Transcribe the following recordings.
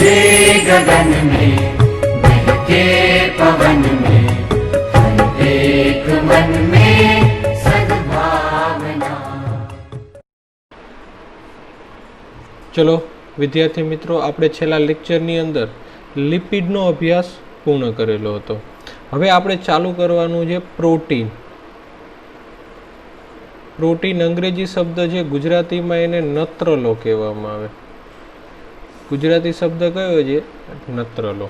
गरजे गगन में बहके पवन में हर एक मन में सद्भावना। चलो विद्यार्थी मित्रों, આપણે છેલ્લા લેક્ચરની અંદર લિપિડનો અભ્યાસ પૂર્ણ કરેલો હતો. હવે આપણે ચાલુ કરવાનું છે પ્રોટીન. પ્રોટીન અંગ્રેજી શબ્દ છે, ગુજરાતીમાં એને નત્રલો કહેવામાં આવે. ગુજરાતી શબ્દ કયો છે? નત્રલો.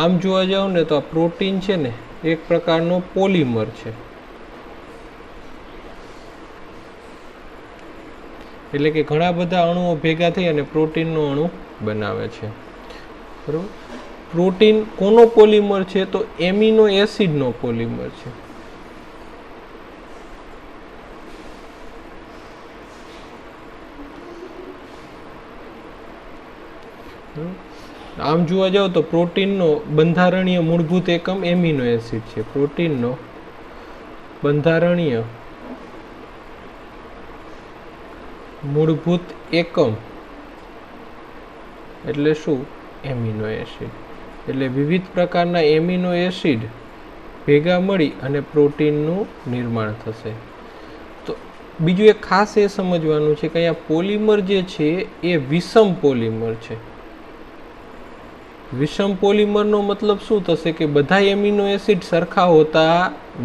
આમ જોવા જાવ ને તો આ પ્રોટીન છે ને એક પ્રકારનો પોલિમર છે. એટલે કે ઘણા બધા અણુઓ ભેગા થઈ અને પ્રોટીનનો અણુ બનાવે છે. બરોબર. પ્રોટીન કોનો પોલિમર છે? તો એમિનો એસિડનો પોલિમર છે. આમ જોવા જાવ તો પ્રોટીનનો બંધારણીય મૂળભૂત એકમ એમિનો એસિડ છે. પ્રોટીનનો બંધારણીય મૂળભૂત એકમ એટલે શું? Amino acid. એટલે વિવિધ પ્રકારના એમિનો એસિડ ભેગા મળી અને પ્રોટીનનું નિર્માણ થશે. તો બીજું એક ખાસ એ સમજવાનું છે કે અહીંયા પોલિમર જે છે એ વિષમ પોલિમર છે. વિષમ પોલિમરનો મતલબ શું થશે કે બધા એમિનો એસિડ સરખા હોતા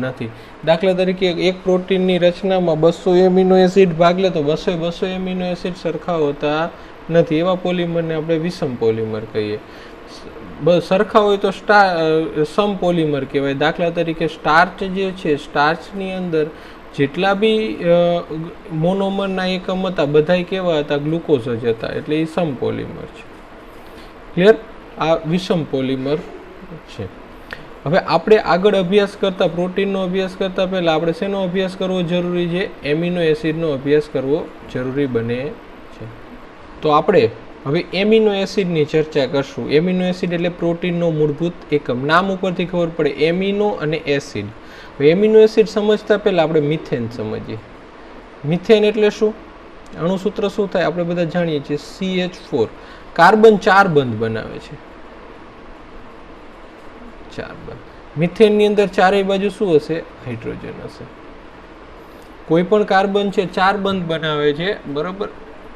નથી. દાખલા તરીકે એક પ્રોટીનની રચનામાં 200 એમિનો એસિડ ભાગ લે તો 200 એમિનો એસિડ સરખા હોતા નથી. એવા પોલિમરને આપણે વિષમ પોલિમર કહીએ. સરખા હોય તો સમ પોલિમર કહેવાય. દાખલા તરીકે સ્ટાર્ચ જે છે, સ્ટાર્ચની અંદર જેટલા બી મોનોમરના એકમ હતા બધાય કેવા હતા? ગ્લુકોઝ જ હતા. એટલે એ સમ પોલિમર છે. ક્લિયર? આ વિષમ પોલિમર છે. હવે આપણે આગળ અભ્યાસ કરતા, પ્રોટીનનો અભ્યાસ કરતા પહેલા આપણે શેનો અભ્યાસ કરવો જરૂરી છે? એમિનો એસિડનો અભ્યાસ કરવો જરૂરી બને છે. તો આપણે હવે એમિનો એસિડની ચર્ચા કરશું. એમિનો એસિડ એટલે પ્રોટીનનો મૂળભૂત એકમ. નામ ઉપરથી ખબર પડે એમિનો અને એસિડ. હવે એમિનો એસિડ સમજતા પહેલા આપણે મિથેન સમજીએ. મિથેન એટલે શું? અણુસૂત્ર શું થાય? આપણે બધા જાણીએ છીએ CH4. કાર્બન 4 બંધ બનાવે છે. 4 બંધ. મિથેનની અંદર ચારેય બાજુ શું હશે? હાઇડ્રોજન હશે. કોઈ પણ કાર્બન છે 4 બંધ બનાવે છે, બરોબર?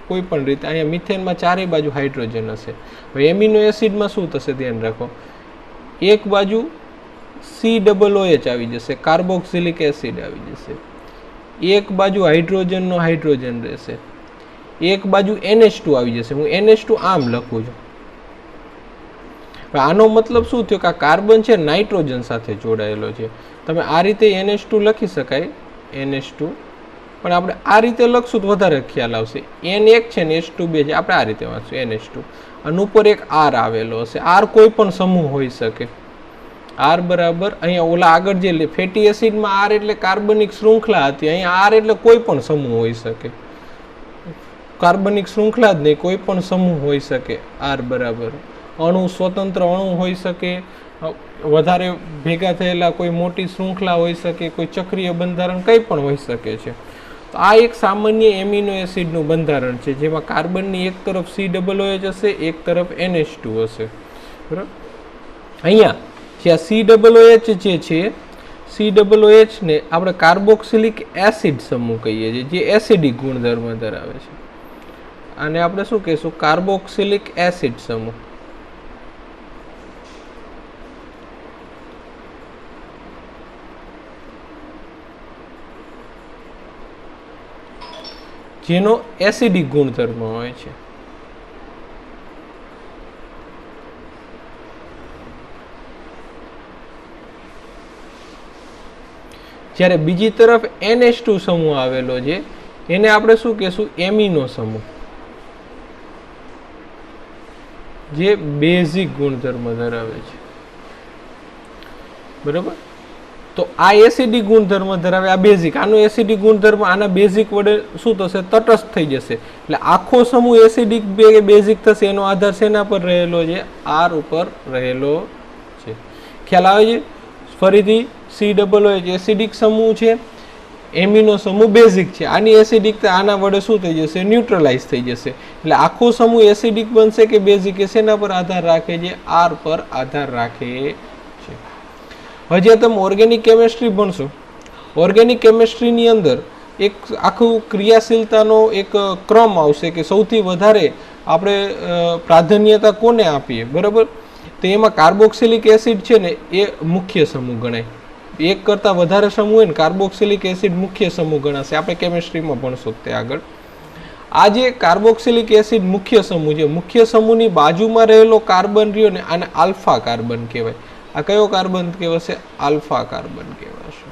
કોઈ પણ રીતે અહીંયા મિથેનમાં ચારેય બાજુ હાઇડ્રોજન હશે. હવે એમિનો એસિડમાં શું થશે? ધ્યાન રાખો. એક બાજુ COOH આવી જશે, કાર્બોક્સિલિક એસિડ આવી જશે. એક બાજુ હાઇડ્રોજનનો હાઇડ્રોજન રહેશે. એક બાજુ NH2 આવી જશે. હું NH2 આમ લખું છું. આનો મતલબ શું થયો કે આ કાર્બન છે નાઇટ્રોજન સાથે જોડાયેલો છે. તમે આ રીતે NH2 લખી શકાય, NH2, પણ આપણે આ રીતે લખશું તો વધારે ખ્યાલ આવશે. N1 છે ને H2 2 છે. આપણે આ રીતે વાંચશું NH2. અને ઉપર એક R આવેલો હશે. R કોઈ પણ સમૂહ હોઈ શકે. R બરાબર અહીંયા ઓલા આગળ જે ફેટી એસિડમાં R એટલે કાર્બનિક શૃંખલા હતી, અહીંયા R એટલે કોઈ પણ સમૂહ હોઈ શકે. કાર્બનિક શૃંખલા જ નહીં, કોઈ પણ સમૂહ હોઈ શકે. R બરાબર અણુ, સ્વતંત્ર અણુ હોઈ શકે, વધારે ભેગા થયેલા કોઈ મોટી શૃંખલા હોઈ શકે, કોઈ ચક્રીય બંધારણ કંઈ પણ હોઈ શકે છે. તો આ એક સામાન્ય એમિનો એસિડનું બંધારણ છે જેમાં કાર્બનની એક તરફ COOH હશે, એક તરફ NH2 હશે. બરાબર. અહીંયા જે આ COOH જે છે, COOH ને આપણે કાર્બોક્સિલિક એસિડ સમૂહ કહીએ છીએ, જે એસિડિક ગુણધર્મ ધરાવે છે. આને આપણે શું કહીશું? કાર્બોક્સિલિક એસિડ સમૂહ. જેનો એસિડિક ગુણધર્મ હોય છે. જ્યારે બીજી તરફ NH2 સમૂહ આવેલો છે એને આપણે શું કહેશું? એમિનો સમૂહ, જે બેઝિક ગુણધર્મ ધરાવે છે. બરાબર. તો આ એસિડિક ગુણધર્મ ધરાવે, આ બેઝિક. આનો એસિડિક ગુણધર્મ આના બેઝિક વડે શું થશે? તટસ્થ થઈ જશે. એટલે આખો સમૂહ એસિડિક બેઝિક થશે. એનો આધાર શેના પર રહેલો છે? R ઉપર રહેલો છે. ખ્યાલ આવે છે? ફરીથી COOH એસિડિક સમૂહ છે, એમિનો સમૂહ બેઝિક છે, આની એસિડિકતા આના વડે શું થઈ જશે? ન્યુટ્રલાઇઝ થઈ જશે. એટલે આખો સમૂહ એસિડિક બનશે કે બેઝિક, એ શેના પર આધાર રાખે છે? આર પર આધાર રાખે છે. હજી તમે ઓર્ગેનિક કેમિસ્ટ્રી ભણશો. ઓર્ગેનિક કેમિસ્ટ્રીની અંદર એક આખું ક્રિયાશીલતાનો એક ક્રમ આવશે કે સૌથી વધારે આપણે પ્રાધાન્યતા કોને આપીએ, બરાબર? તો એમાં કાર્બોક્સિલિક એસિડ છે ને એ મુખ્ય સમૂહ ગણાય. એક કરતાં વધારે સમૂહ હોય ને કાર્બોક્સિલિક એસિડ મુખ્ય સમૂહ ગણાશે. આપણે કેમિસ્ટ્રીમાં ભણશો તે આગળ. આ જે કાર્બોક્સિલિક એસિડ મુખ્ય સમૂહ છે, મુખ્ય સમૂહની બાજુમાં રહેલો કાર્બન રહ્યો ને આને આલ્ફા કાર્બન કહેવાય. આ કયો કાર્બન કહેવાશે? આલ્ફા કાર્બન કહેવાશે.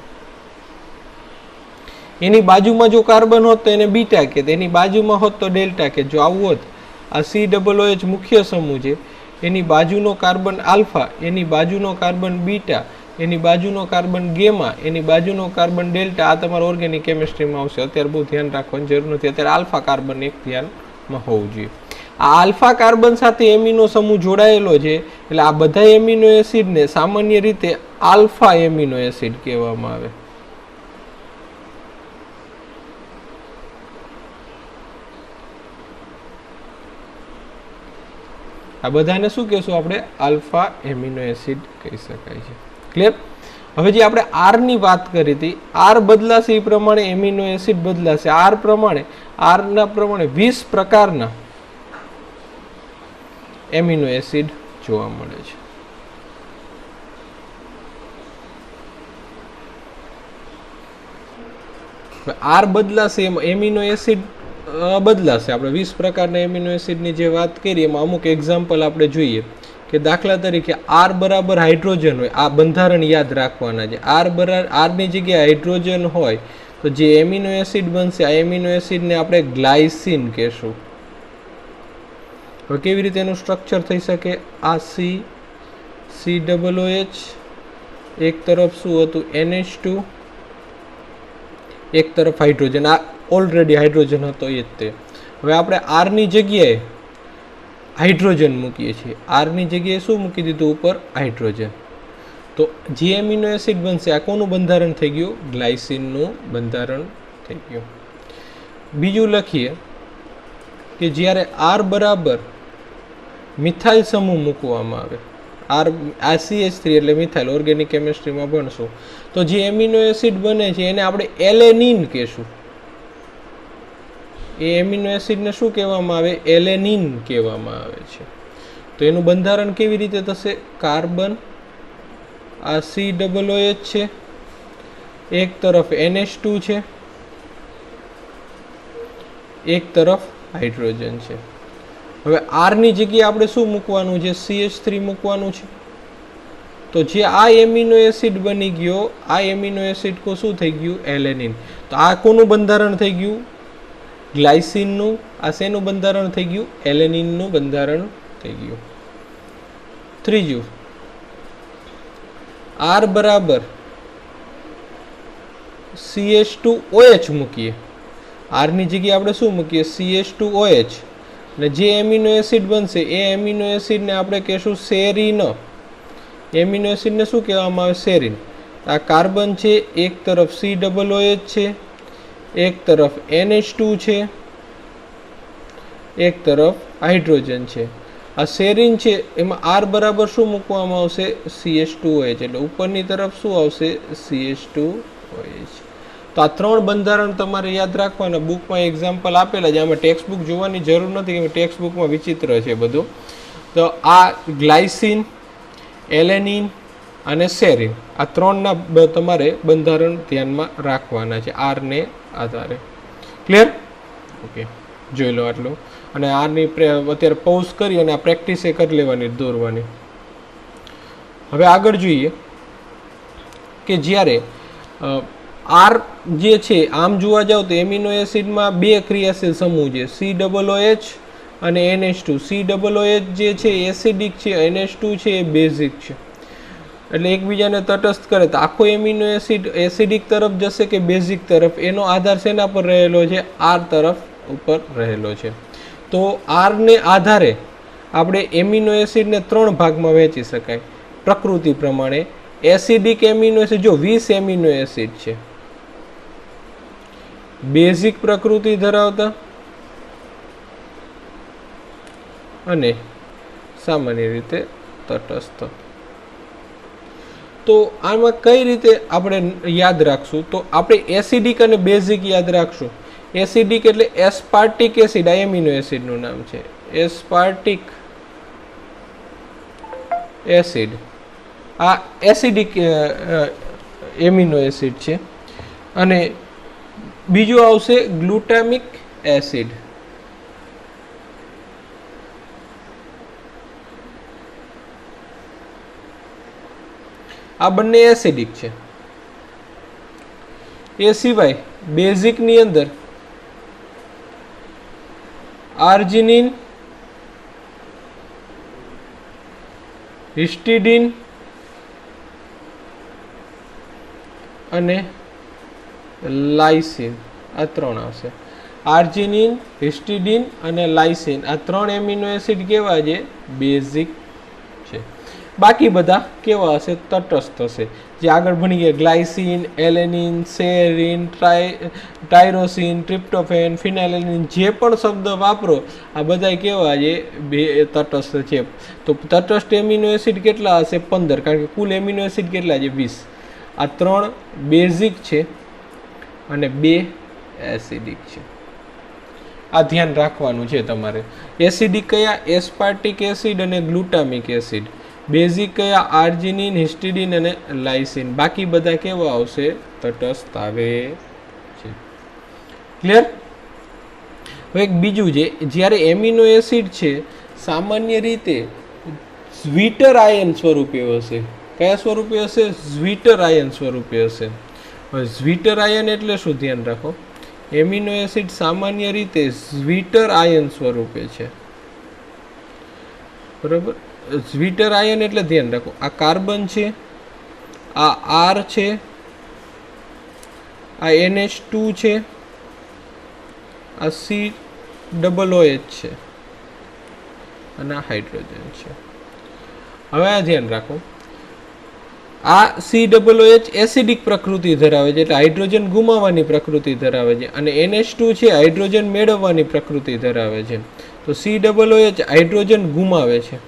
એની બાજુમાં જો કાર્બન હોત તો એને બીટા કહેત, એની બાજુમાં હોત તો ડેલ્ટા કહેત. જો આવું હોત, આ COOH મુખ્ય સમૂહ છે, એની બાજુનો કાર્બન આલ્ફા, એની બાજુનો કાર્બન બીટા, એની બાજુનો કાર્બન ગેમા, એની બાજુનો કાર્બન ડેલ્ટા. આ તમારા ઓર્ગેનિક કેમિસ્ટ્રીમાં આવશે. અત્યારે બહુ ધ્યાન રાખવાની જરૂર નથી. અત્યારે આલ્ફા કાર્બન એક ધ્યાનમાં હોવું જોઈએ. આ આલ્ફા કાર્બન સાથે એમિનો સમૂહ જોડાયેલો છે, એટલે આ બધા એમિનો એસિડને સામાન્ય રીતે આલ્ફા એમિનો એસિડ કહેવામાં આવે. આ બધાને શું કહેશું આપણે? આલ્ફા એમિનો એસિડ કહી શકાય છે. ક્લિયર? હવે જે આપણે આર ની વાત કરી હતી, આર બદલાશે એ પ્રમાણે એમિનો એસિડ બદલાશે. આર પ્રમાણે, આરના પ્રમાણે 20 પ્રકારના એમિનો એસિડ જોવા મળે છે. આર બદલાશે એમ એમિનો એસિડ બદલાશે. આપણે 20 પ્રકારના એમિનો એસિડની જે વાત કરી એમાં અમુક એક્ઝામ્પલ આપણે જોઈએ કે દાખલા તરીકે આર બરાબર હાઇડ્રોજન હોય, આ બંધારણ યાદ રાખવાના છે. આરની જગ્યાએ હાઇડ્રોજન હોય તો જે એમિનો એસિડ બનશે, આ એમિનો એસિડને આપણે ગ્લાયસિન કહેશું. હવે કેવી રીતે એનું સ્ટ્રક્ચર થઈ શકે? આ COOH, એક તરફ શું હતું? NH2, એક તરફ હાઇડ્રોજન. આ ઓલરેડી હાઇડ્રોજન હતો એ જ તે. હવે આપણે આરની જગ્યાએ હાઇડ્રોજન મૂકીએ છીએ. આરની જગ્યાએ શું મૂકી દીધું? ઉપર હાઇડ્રોજન. તો જે એમિનો એસિડ બનશે આ કોનું બંધારણ થઈ ગયું? ગ્લાયસિનનું બંધારણ થઈ ગયું. બીજું લખીએ કે જ્યારે આર બરાબર મિથાઇલ સમૂહ મૂકવામાં આવે, આર આ CH3 એટલે મિથાઇલ, ઓર્ગેનિક કેમિસ્ટ્રીમાં ભણશું, તો જે એમિનો એસિડ બને છે એને આપણે એલેનિન કહેશું. એ એમિનો એસિડને શું કહેવામાં આવે? એલેનિન કહેવામાં આવે છે. તો એનું બંધારણ કેવી રીતે થશે? કાર્બન, આ COOH છે, એક તરફ NH2 છે, એક તરફ હાઇડ્રોજન છે. હવે આરની જગ્યાએ આપણે શું મૂકવાનું છે? CH3 મૂકવાનું છે. તો જે આ એમિનો એસિડ બની ગયો, આ એમિનો એસિડ કો શું થઈ ગયું? એલેનિન. તો આ કોનું બંધારણ થઈ ગયું? ગ્લાયસિનનું. આ શેનું બંધારણ થઈ ગયું? એલેનિનનું બંધારણ થઈ ગયું. ત્રીજું, આર બરાબર CH2OH મૂકીએ. આરની જગ્યાએ આપણે શું મૂકીએ? CH2OH. અને જે એમિનો એસિડ બનશે એ એમિનો એસિડને આપણે કહેશું સેરીન. એમિનો એસિડને શું કહેવામાં આવે? સેરીન. આ કાર્બન છે, એક તરફ COOH છે, એક તરફ NH2 છે, એક તરફ હાઇડ્રોજન છે. આ સેરીન છે એમાં આર બરાબર શું મૂકવામાં આવશે? CH2OH. એટલે ઉપરની તરફ શું આવશે? CH2OH. તો આ 3 બંધારણ તમારે યાદ રાખવાના. બુકમાં એક્ઝામ્પલ આપેલા છે, આમાં ટેક્સ્ટ બુક જોવાની જરૂર નથી, કે ટેક્સ્ટ બુકમાં વિચિત્ર છે બધું. તો આ ગ્લાયસિન, એલેનિન અને સેરીન, આ 3ના તમારે બંધારણ ધ્યાનમાં રાખવાના છે આરને આધારે. ક્લિયર? ઓકે, જોઈ લો આટલું. અને આરની અત્યારે પોઝ કરી અને આ પ્રેક્ટિસ કરી લેવાની, દોરવાની. હવે આગળ જોઈએ કે જ્યારે આર જે છે આમ જોવા જાવ તો એમિનો એસિડમાં 2 ક્રિયાશીલ સમૂહ છે, COOH અને NH2. COOH જે છે એસિડિક છે, NH2 છે એ બેઝિક છે. એટલે એકબીજાને તટસ્થ કરે. તો આખો એમિનો એસિડ એસિડિક તરફ જશે કે બેઝિક તરફ, એનો આધાર શેના પર રહેલો છે? આર તરફ ઉપર રહેલો છે. તો આરને આધારે આપણે એમિનો એસિડને 3 ભાગમાં વહેંચી શકાય પ્રકૃતિ પ્રમાણે. એસિડિક એમિનો એસિડ, જો 20 એમિનો એસિડ છે, બેઝિક પ્રકૃતિ ધરાવતા અને સામાન્ય રીતે તટસ્થ. તો આમાં કઈ રીતે આપણે યાદ રાખશું? તો આપણે એસિડિક અને બેઝિક યાદ રાખશું. એસિડિક એટલે એસ્પાર્ટિક એસિડ, આ એમિનો એસિડનું નામ છે. એસ્પાર્ટિક એસિડ આ એસિડિક એમિનો એસિડ છે. અને બીજું આવશે ગ્લુટામિક એસિડ. આ બંને એસિડિક છે. એ સિવાય બેઝિક ની અંદર આર્જિનિન, હિસ્ટિડિન અને લાઇસિન, આ ત્રણ આવશે. આર્જિનિન, હિસ્ટિડિન અને લાઇસિન, આ ત્રણ એમિનો એસિડ કેવા છે? બેઝિક છે. બાકી બધા કેવા હશે? તટસ્થ હશે. જે આગળ ભણી ગયા ગ્લાયસિન, એલેનિન, સેરિન, ટાયરોસિન, ટ્રિપ્ટોફેન, ફિનાઇલેનિન, જે પણ શબ્દ વાપરો આ બધા કેવા છે? બે તટસ્થ છે. તો તટસ્થ એમિનો એસિડ કેટલા હશે? 15, કારણ કે કુલ એમિનો એસિડ કેટલા છે? 20. આ ત્રણ બેઝિક છે અને 2 એસિડિક છે. આ ધ્યાન રાખવાનું છે તમારે. એસિડિક કયા? એસ્પાર્ટિક એસિડ અને ગ્લુટામિક એસિડ. બેઝિક કયા? આર્જિનિન, હિસ્ટિડિન અને લાઇસિન. બાકી બધા કેવા આવશે? તટસ્થ આવે છે. ક્લિયર? હવે એક બીજું છે, જ્યારે એમિનો એસિડ છે સામાન્ય રીતે ઝ્વીટર આયન સ્વરૂપે હશે. કયા સ્વરૂપે હશે? ઝ્વીટર આયન સ્વરૂપે હશે. હવે ઝ્વીટર આયન એટલે શું? ધ્યાન રાખો. એમિનો એસિડ સામાન્ય રીતે ઝ્વીટર આયન સ્વરૂપે છે. બરાબર? ઝ્વીટર આયન એટલે ધ્યાન રાખો, આ કાર્બન છે, આ આર છે, આ NH2 છે, આ COOH છે અને આ હાઇડ્રોજન છે. હવે આ ધ્યાન રાખો, આ COOH એસિડિક પ્રકૃતિ ધરાવે છે, એટલે હાઇડ્રોજન ગુમાવવાની પ્રકૃતિ ધરાવે છે, અને NH2 છે હાઇડ્રોજન મેળવવાની પ્રકૃતિ ધરાવે છે. તો COOH હાઇડ્રોજન ગુમાવે છે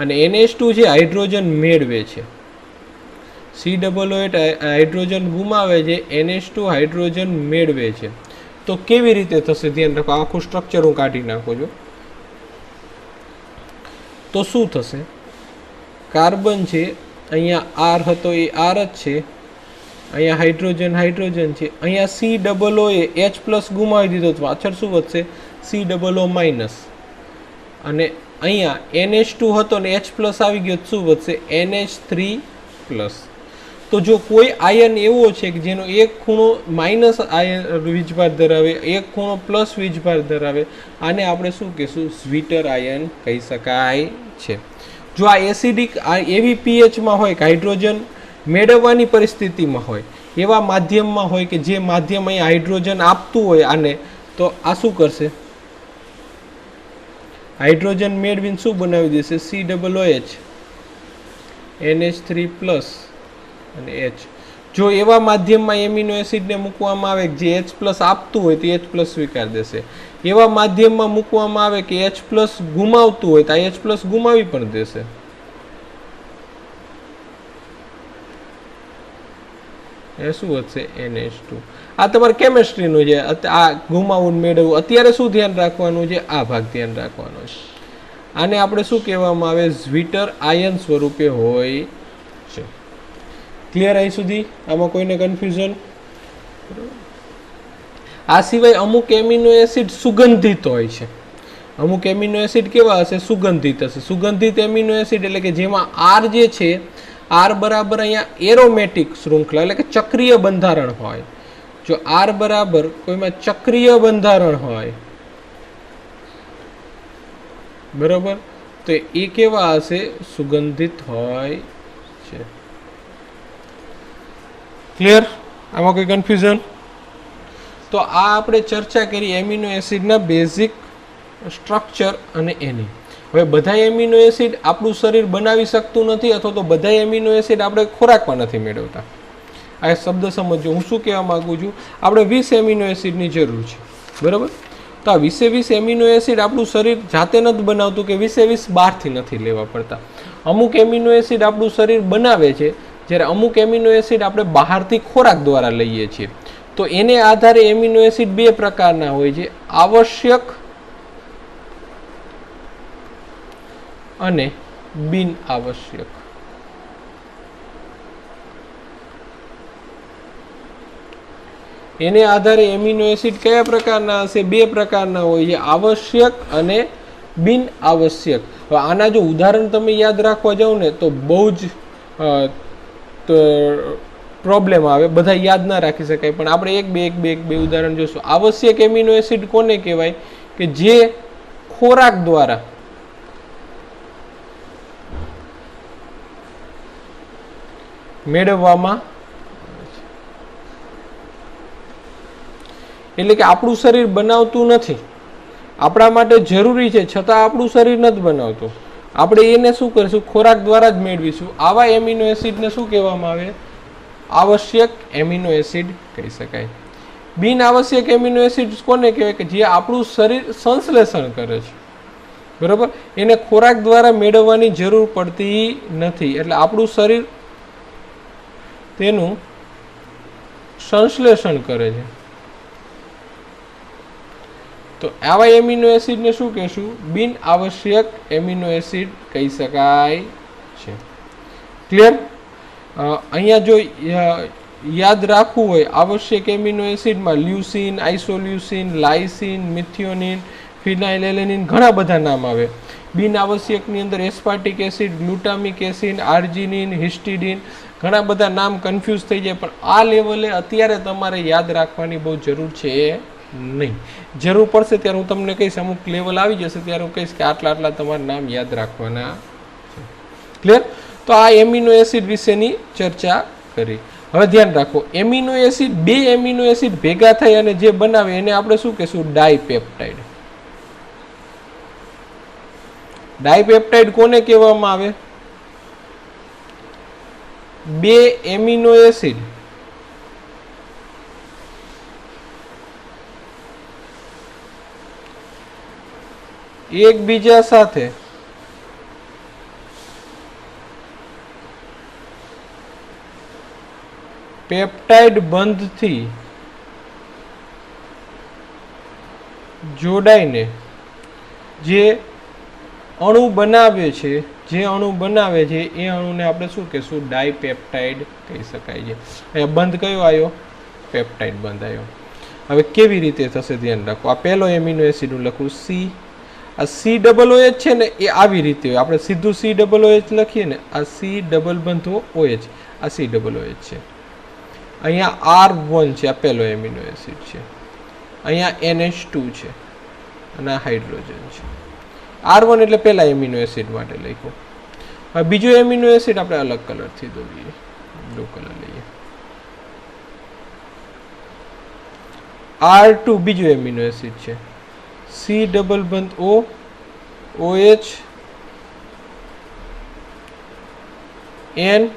અને NH2 છે હાઇડ્રોજન મેળવે છે. COOH હાઇડ્રોજન ગુમાવે છે, NH2 હાઇડ્રોજન મેળવે છે. તો કેવી રીતે થશે? ધ્યાન રાખો, આખું સ્ટ્રક્ચર હું કાઢી નાખું છું. તો શું થશે? કાર્બન છે, અહીંયા આર હતો એ આર જ છે, અહીંયા હાઇડ્રોજન હાઇડ્રોજન છે, અહીંયા COOH H+ ગુમાવી દીધો તો પાછળ શું વધશે? COO minus. અને અહીંયા NH2 હતો ને H+ આવી ગયો, શું વધશે? NH3+. તો જો કોઈ આયન એવો છે કે જેનો એક ખૂણો માઇનસ આયન વીજભાર ધરાવે, એક ખૂણો પ્લસ વીજભાર ધરાવે, આને આપણે શું કહીશું? ઝ્વીટર આયન કહી શકાય છે. જો આ એસિડિક એવી pHમાં હોય કે હાઇડ્રોજન મેળવવાની પરિસ્થિતિમાં હોય, એવા માધ્યમમાં હોય કે જે માધ્યમ અહીંયા હાઇડ્રોજન આપતું હોય આને, તો આ શું કરશે? હાઇડ્રોજન મેળવીને શું બનાવી દેશે? COOH, NH3+ અને H. જો એવા માધ્યમમાં એમિનો એસિડને મૂકવામાં આવે કે જે H+ આપતું હોય તો H+ સ્વીકાર દેશે. એવા માધ્યમમાં મૂકવામાં આવે કે H+ ગુમાવતું હોય તો H+ ગુમાવી પણ દેશે. એ શું વધશે? NH2. આ તમારે કેમેસ્ટ્રીનું છે. આ ગુમાવવું મેળવવું, અત્યારે શું ધ્યાન રાખવાનું છે? આ ભાગ ધ્યાન રાખવાનો છે. આને આપણે શું કહેવામાં આવે? ઝ્વીટર આયન સ્વરૂપે હોય છે. ક્લિયર? અહીં સુધી આમાં કોઈને કન્ફ્યુઝન? આ સિવાય અમુક એમિનો એસિડ સુગંધિત હોય છે. અમુક એમિનો એસિડ કેવા હશે? સુગંધિત હશે. સુગંધિત એમિનો એસિડ એટલે કે જેમાં આર જે છે, આર બરાબર અહીંયા એરોમેટિક શૃંખલા એટલે કે ચક્રીય બંધારણ હોય. જો આર બરાબર કોઈમાં ચક્રીય બંધારણ હોય, બરાબર, તો એ કેવા હશે? સુગંધિત હોય છે. ક્લિયર? આમાં કોઈ કન્ફ્યુઝન? તો આ આપણે ચર્ચા કરી એમિનો એસિડના બેઝિક સ્ટ્રક્ચર અને એની. હવે બધા એમિનો એસિડ આપણું શરીર બનાવી શકતું નથી, અથવા તો બધા એમિનો એસિડ આપણે ખોરાકમાં નથી મેળવતા. આ શબ્દ સમજો. હું શું કહેવા માંગુ છું, આપણે 20 એમિનો એસિડની જરૂર છે, બરાબર. તો આ 20 એમિનો એસિડ આપણું શરીર જાતે નથી બનાવતું કે 20 બહારથી નથી લેવા પડતા. અમુક એમિનો એસિડ આપણું શરીર બનાવે છે, જ્યારે અમુક એમિનો એસિડ આપણે બહારથી ખોરાક દ્વારા લઈએ છીએ. તો એને આધારે એમિનો એસિડ બે પ્રકારના હોય છે, આવશ્યક અને બિન આવશ્યક. એને આધારે એમિનો એસિડ કયા પ્રકારના હશે? બે પ્રકારના હોય છે, આવશ્યક અને બિન આવશ્યક. હવે આના જો ઉદાહરણ તમે યાદ રાખવા જાઓ ને તો બહુ જ પ્રોબ્લેમ આવે, બધા યાદ ના રાખી શકાય. પણ આપણે એક બે ઉદાહરણ જોશું. આવશ્યક એમિનો એસિડ કોને કહેવાય? કે જે ખોરાક દ્વારા મેળવવામાં, એટલે કે આપણું શરીર બનાવતું નથી, આપણા માટે જરૂરી છે છતાં આપણું શરીર નથી બનાવતું, આપણે એને શું કરીશું? ખોરાક દ્વારા જ મેળવીશું. આવા એમિનો એસિડને શું કહેવામાં આવે? આવશ્યક એમિનો એસિડ કહી શકાય. બિન આવશ્યક એમિનો એસિડ કોને કહેવાય? કે જે આપણું શરીર સંશ્લેષણ કરે છે, બરાબર. એને ખોરાક દ્વારા મેળવવાની જરૂર પડતી નથી, એટલે આપણું શરીર તેનું સંશ્લેષણ કરે છે. તો આવા એમિનો એસિડને શું કહેશું? બિન આવશ્યક એમિનો એસિડ કહી શકાય છે. ક્લિયર? અહીંયા જો યાદ રાખવું હોય, આવશ્યક એમિનો એસિડમાં લ્યુસીન, આઇસોલ્યુસીન, લાઇસિન, મિથિયોનિન, ફિનાઇલેલેનિન ઘણા બધા નામ આવે. બિન આવશ્યકની અંદર aspartic acid, glutamic acid, arginine, હિસ્ટિડિન, ઘણા બધા નામ કન્ફ્યુઝ થઈ જાય. પણ આ લેવલે અત્યારે તમારે યાદ રાખવાની બહુ જરૂર છે નહીં. જરૂર પડશે ત્યારે હું તમને કહીશ, અમુક લેવલ આવી જશે ત્યારે હું કહીશ કે આટલા તમારા નામ યાદ રાખવાના છે. ક્લિયર? તો આ એમિનો એસિડ વિશેની ચર્ચા કરી. હવે ધ્યાન રાખો, એમિનો એસિડ, બે એમિનો એસિડ ભેગા થઈ અને જે બનાવે એને આપણે શું કહેશું? ડાયપેપ્ટાઇડ. ડાયપેપ્ટાઇડ કોને કહેવામાં આવે? બે એમિનો એસિડ એકબીજા સાથે પેપ્ટાઇડ બંધથી જોડાઈને જે અણુ બનાવે છે, એ અણુને આપણે શું કહેશું? ડાયપેપ્ટાઇડ કહી શકાય છે. અહીંયા બંધ કયો આવ્યો? પેપ્ટાઇડ બંધ આવ્યો. હવે કેવી રીતે થશે ધ્યાન રાખો. આ પહેલો એમિનો એસિડ હું લખું સી. આ COOH છે ને એ આવી રીતે હોય, આપણે સીધું COOH લખીએ ને, આ C ડબલ બંધ OH, આ COOH છે. અહીંયા R1 છે, આ પહેલો એમિનો એસિડ છે. અહીંયા NH2 છે અને આ હાઇડ્રોજન છે. R1 એટલે પહેલા એમિનો એસિડ માટે લખ્યું. હવે બીજો એમિનો એસિડ આપણે અલગ કલરથી દોરીએ, બ્લુ કલર લઈએ. R2 બીજો એમિનો એસિડ છે. C ડબલ બંધ O, OH, N,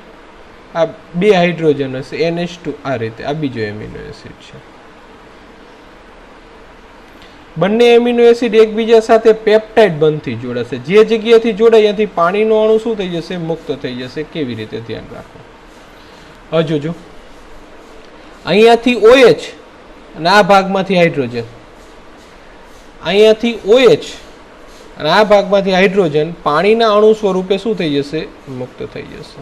આ બે હાઇડ્રોજન હશે, NH2, આ રીતે આ બીજો એમિનો એસિડ છે. બંને એમિનો એસિડ એકબીજા સાથે પેપ્ટાઇડ બંધથી જોડાશે. જે જગ્યાએથી જોડાય ત્યાંથી પાણીનો અણુ શું થઈ જશે? મુક્ત થઈ જશે. કેવી રીતે? ધ્યાન રાખો. હજુ જો અહીંયાથી OH અને આ ભાગમાંથી હાઇડ્રોજન, અહીંયાથી OH અને આ ભાગમાંથી હાઇડ્રોજન પાણીના અણુ સ્વરૂપે શું થઈ જશે? મુક્ત થઈ જશે.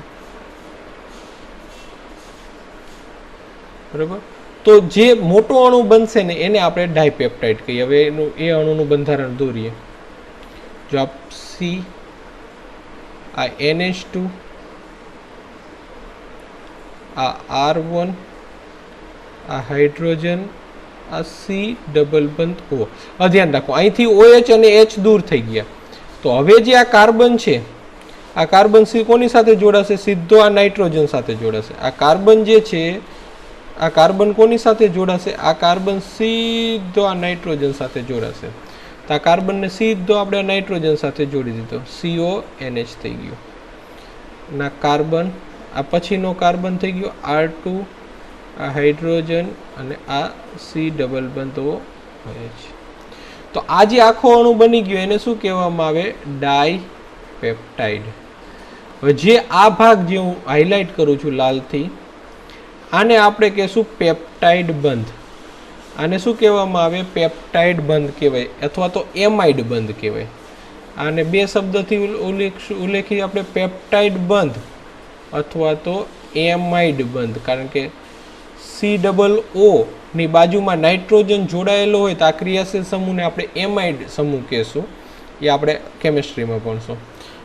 બરાબર? તો જે મોટો અણુ બનશે ને એને આપણે ડાયપેપ્ટાઇડ કહીએ. હવે એનું એ અણુનું બંધારણ દોરીએ. જો આ C, આ NH2, આ R1, આ હાઇડ્રોજન, આ C ડબલ બંધ O. હવે ધ્યાન રાખો, અહીંથી OH અને H દૂર થઈ ગયા. તો હવે જે આ કાર્બન છે, આ કાર્બન કોની સાથે જોડાશે? સીધો આ નાઇટ્રોજન સાથે જોડાશે. આ કાર્બન જે છે, આ કાર્બન કોની સાથે જોડાશે? આ કાર્બન સીધો આ નાઇટ્રોજન સાથે જોડાશે. તો આ કાર્બનને સીધો આપણે નાઇટ્રોજન સાથે જોડી દીધો, CONH થઈ ગયો. ના કાર્બન, આ પછીનો કાર્બન થઈ ગયો R2, આ હાઇડ્રોજન અને આ સી ડબલ બંધ OH. તો આ જે આખો અણુ બની ગયો એને શું કહેવામાં આવે? ડાયપેપ્ટાઇડ. હવે જે આ ભાગ જે હું હાઇલાઇટ કરું છું લાલથી, આને આપણે કહેશું પેપ્ટાઇડ બંધ. આને શું કહેવામાં આવે? પેપ્ટાઇડ બંધ કહેવાય અથવા તો એમાઇડ બંધ કહેવાય. આને બે શબ્દથી ઉલ્લેખી આપણે પેપ્ટાઇડ બંધ અથવા તો એમાઇડ બંધ. કારણ કે COO ની બાજુમાં નાઇટ્રોજન જોડાયેલો હોય તો આ ક્રિયાશીલ સમૂહને આપણે એમાઇડ સમૂહ કહેશું. એ આપણે કેમિસ્ટ્રીમાં ભણશું.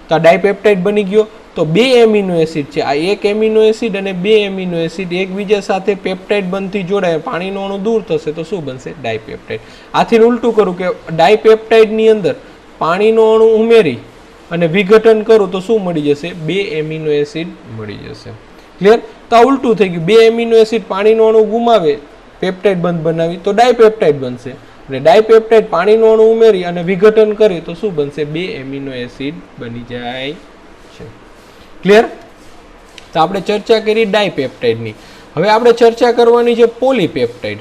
તો આ ડાયપેપ્ટાઇડ બની ગયો. તો બે એમિનો એસિડ છે, આ એક એમિનો એસિડ અને બે એમિનો એસિડ એકબીજા સાથે પેપ્ટાઇડ બંધથી જોડાય, પાણીનો અણુ દૂર થશે તો શું બનશે? ડાયપેપ્ટાઇડ. આથી ઉલટું કરું કે ડાયપેપ્ટાઇડની અંદર પાણીનો અણુ ઉમેરી અને વિઘટન કરું તો શું મળી જશે? બે એમિનો એસિડ મળી જશે. ક્લિયર? તો આ ઉલટું થઈ ગયું. બે એમિનો એસિડ પાણીનો અણુ ગુમાવે પેપ્ટાઇડ બંધ બનાવી તો ડાયપેપ્ટાઇડ બનશે, અને ડાયપેપ્ટાઇડ પાણીનો અણુ ઉમેરી અને વિઘટન કરી તો શું બનશે? બે એમિનો એસિડ બની જાય છે. ક્લિયર? તો આપણે ચર્ચા કરી ડાયપેપ્ટાઇડની. હવે આપણે ચર્ચા કરવાની છે પોલીપેપ્ટાઇડ.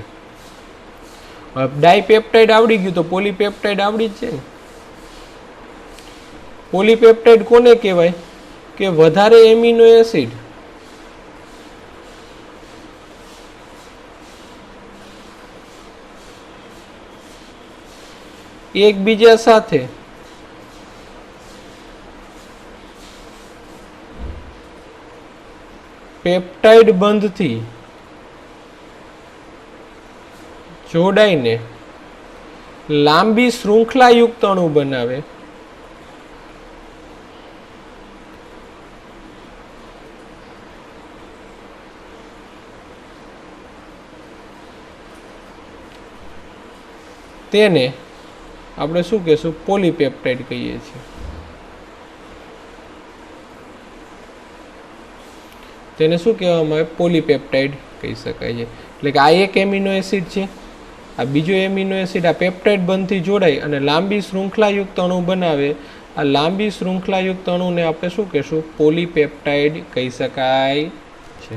ડાયપેપ્ટાઇડ આવડી ગયું તો પોલીપેપ્ટાઇડ આવડી જ છે ને. પોલીપેપ્ટાઇડ કોને કહેવાય? કે વધારે એમિનો એસિડ એકબીજા સાથે પેપ્ટાઇડ બંધથી જોડાઈને લાંબી શૃંખલાયુક્ત અણુ બનાવે તેને આપણે શું કહેશું? પોલીપેપ્ટાઇડ કહીએ છીએ. તેને શું કહેવામાં આવે? પોલીપેપ્ટાઇડ કહી શકાય છે. એટલે કે આ એક એમિનો એસિડ છે, આ બીજો એમિનો એસિડ આ પેપ્ટાઇડ બંધથી જોડાય અને લાંબી શૃંખલાયુક્ત અણુ બનાવે. આ લાંબી શૃંખલાયુક્ત અણુને આપણે શું કહેશું? પોલીપેપ્ટાઇડ કહી શકાય છે.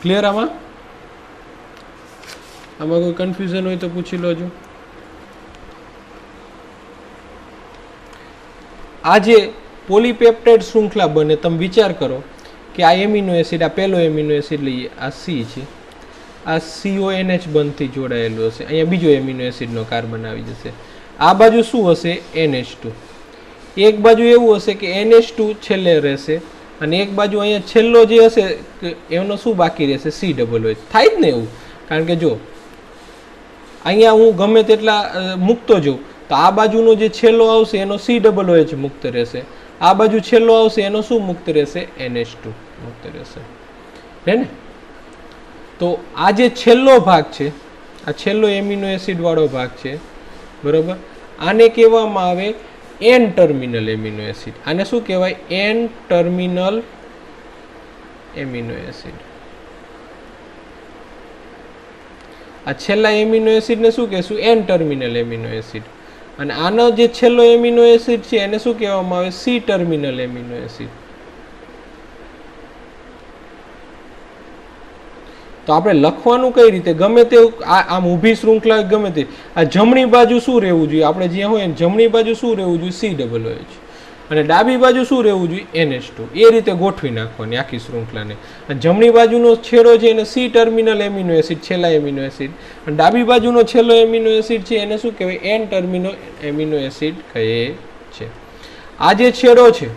ક્લિયર? આમાં કોઈ કન્ફ્યુઝન હોય તો પૂછી લોજો. આ જે પોલીપેપ્ટાઇડ શૃંખલા બને, તમે વિચાર કરો કે આ એમિનો એસિડ, આ પહેલો એમિનો એસિડ લઈએ, આ સી છે, આ CONH બંધથી જોડાયેલું હશે, અહીંયા બીજો એમિનો એસિડનો કાર્બન આવી જશે. આ બાજુ શું હશે? NH2. એક બાજુ એવું હશે કે NH2 છેલ્લે રહેશે અને એક બાજુ અહીંયા છેલ્લો જે હશે એનો શું બાકી રહેશે? COOH. થાય જ ને એવું. કારણ કે જો અહીંયા હું ગમે તેટલા મૂકતો જાઉં તો આ બાજુનો જે છેલ્લો આવશે એનો COOH મુક્ત રહેશે, આ બાજુ છેલ્લો આવશે એનો શું મુક્ત રહેશે? NH2 મુક્ત રહેશે. હે ને? તો આ જે છેલ્લો ભાગ છે, આ છેલ્લો એમિનો એસિડ વાળો ભાગ છે, બરોબર, આને કહેવામાં આવે N ટર્મિનલ એમિનો એસિડ. આને શું કહેવાય? N terminal amino acid. આ છેલ્લા એમિનો એસિડને શું કહેશું? N terminal amino acid. અને આનો જે છેલ્લો એમિનો એસિડ છે એને શું કહેવામાં આવે? C terminal amino acid. તો આપણે લખવાનું કઈ રીતે? ગમે તે આમ ઊભી શૃંખલા ગમે તે, આ જમણી બાજુ શું રહેવું જોઈએ? આપણે જ્યાં હોય જમણી બાજુ શું રહેવું જોઈએ? COOH. અને ડાબી બાજુ શું રહેવું જોઈએ? NH2. એ રીતે ગોઠવી નાખવાની આખી શૃંખલાને. અને જમણી બાજુનો છેડો છે એને C ટર્મિનલ એમિનો એસિડ, છેલ્લા એમિનો એસિડ, અને ડાબી બાજુનો છેલ્લો એમિનો એસિડ છે એને શું કહેવાય? N ટર્મિનલ એમિનો એસિડ કહે છે. આ જે છેડો છે,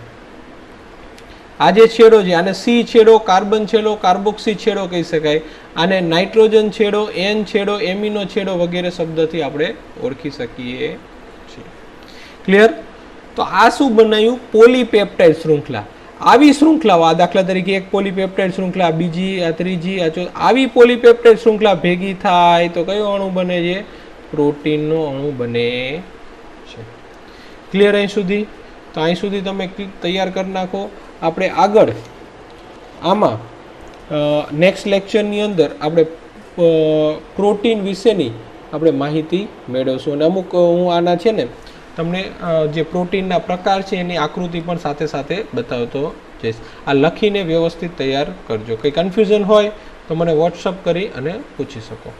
આને C છેડો, કાર્બન છેડો, કાર્બોક્સી છેડો કહી શકાય. આને નાઇટ્રોજન છેડો, N છેડો, એમિનો છેડો વગેરે શબ્દથી આપણે ઓળખી શકીએ છીએ. ક્લિયર? તો આ શું બનાવ્યું? પોલીપેપ્ટાઇડ શૃંખલા. આવી શૃંખલાઓ, આ દાખલા તરીકે એક પોલીપેપ્ટાઇડ શૃંખલા, બીજી, આ ત્રીજી, આ ચોથી, આવી પોલીપેપ્ટાઇડ શૃંખલા ભેગી થાય તો કયો અણુ બને છે? પ્રોટીનનો અણુ બને છે. ક્લિયર? અહીં સુધી? તો અહીં સુધી તમે તૈયાર કરી નાખો. આપણે આગળ આમાં નેક્સ્ટ લેક્ચરની અંદર આપણે પ્રોટીન વિશેની આપણે માહિતી મેળવશું. અને અમુક હું આના છે ને તમને જે પ્રોટીનના પ્રકાર છે એની આકૃતિ પણ સાથે સાથે બતાવતો જઈશ. આ લખીને વ્યવસ્થિત તૈયાર કરજો. કંઈ કન્ફ્યુઝન હોય તો મને વોટ્સઅપ કરી અને પૂછી શકો.